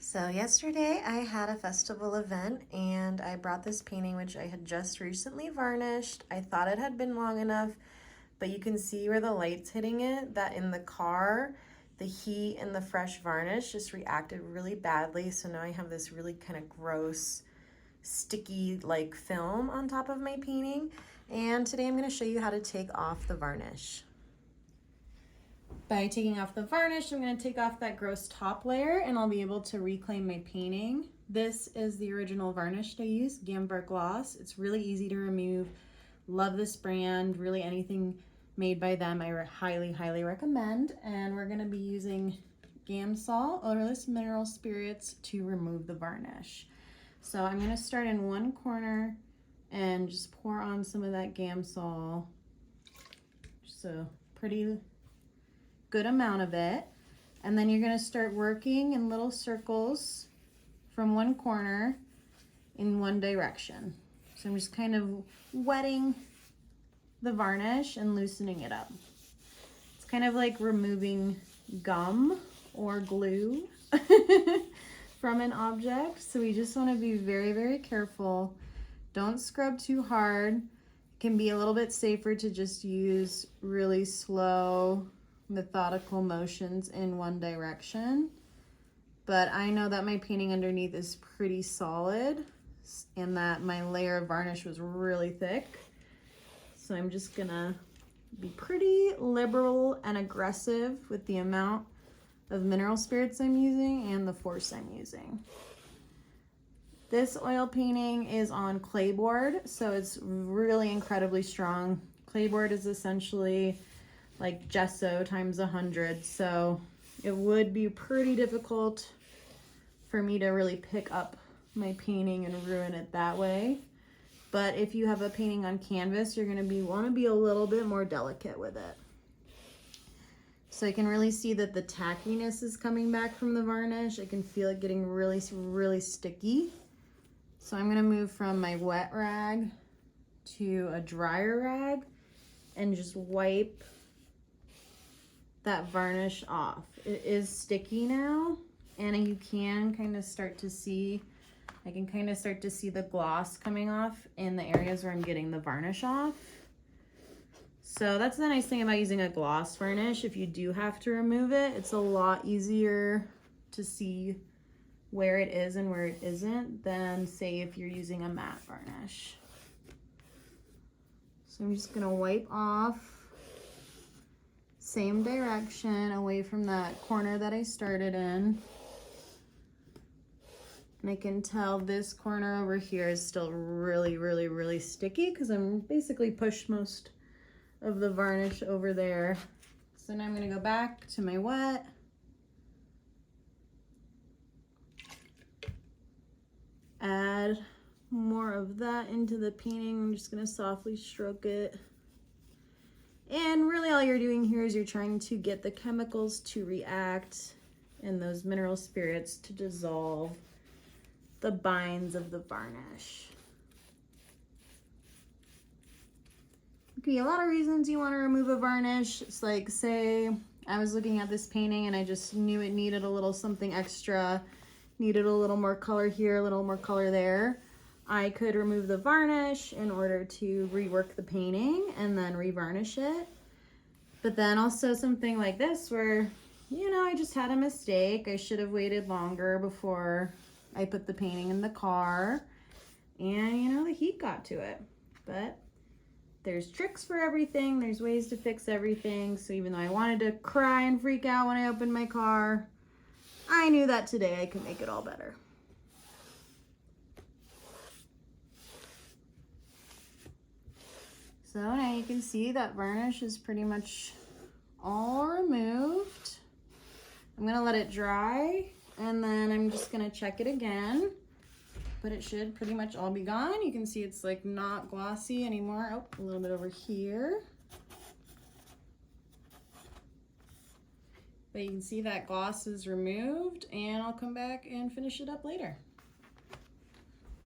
So yesterday I had a festival event and I brought this painting which I had just recently varnished. I thought it had been long enough, but you can see where the light's hitting it, that in the car, the heat and the fresh varnish just reacted really badly. So now I have this really kind of gross, sticky like film on top of my painting. And today I'm going to show you how to take off the varnish. By taking off the varnish, I'm going to take off that gross top layer and I'll be able to reclaim my painting. This is the original varnish I use, Gamvar gloss. It's really easy to remove. Love this brand. Really anything made by them I highly recommend. And we're going to be using Gamsol odorless mineral spirits to remove the varnish. So I'm going to start in one corner and just pour on some of that Gamsol. Just a pretty good amount of it, and then you're going to start working in little circles from one corner in one direction. So I'm just kind of wetting the varnish and loosening it up. It's kind of like removing gum or glue from an object, so we just want to be very careful. Don't scrub too hard. It can be a little bit safer to just use really slow methodical motions in one direction, but I know that my painting underneath is pretty solid and that my layer of varnish was really thick, so I'm just gonna be pretty liberal and aggressive with the amount of mineral spirits I'm using and the force I'm using. This oil painting is on clayboard, so it's really incredibly strong. Clayboard is essentially like gesso times 100, so it would be pretty difficult for me to really pick up my painting and ruin it that way. But if you have a painting on canvas, you're going to want to be a little bit more delicate with it. So I can really see that the tackiness is coming back from the varnish. I can feel it getting really sticky. So I'm going to move from my wet rag to a drier rag and just wipe that varnish off. It is sticky now, and you can kind of start to see, I can kind of start to see the gloss coming off in the areas where I'm getting the varnish off. So that's the nice thing about using a gloss varnish. If you do have to remove it, it's a lot easier to see where it is and where it isn't than say if you're using a matte varnish. So I'm just gonna wipe off same direction away from that corner that I started in. And I can tell this corner over here is still really sticky because I'm basically pushed most of the varnish over there. So now I'm gonna go back to my wet. Add more of that into the painting. I'm just gonna softly stroke it. And really all you're doing here is you're trying to get the chemicals to react and those mineral spirits to dissolve the binds of the varnish. There could be a lot of reasons you want to remove a varnish. It's like, say I was looking at this painting and I just knew it needed a little something extra, needed a little more color here, a little more color there. I could remove the varnish in order to rework the painting and then revarnish it. But then also something like this where, you know, I just had a mistake. I should have waited longer before I put the painting in the car. And, you know, the heat got to it. But there's tricks for everything. There's ways to fix everything. So even though I wanted to cry and freak out when I opened my car, I knew that today I could make it all better. So now you can see that varnish is pretty much all removed. I'm gonna let it dry and then I'm just gonna check it again, but it should pretty much all be gone. You can see it's like not glossy anymore. Oh, a little bit over here. But you can see that gloss is removed and I'll come back and finish it up later.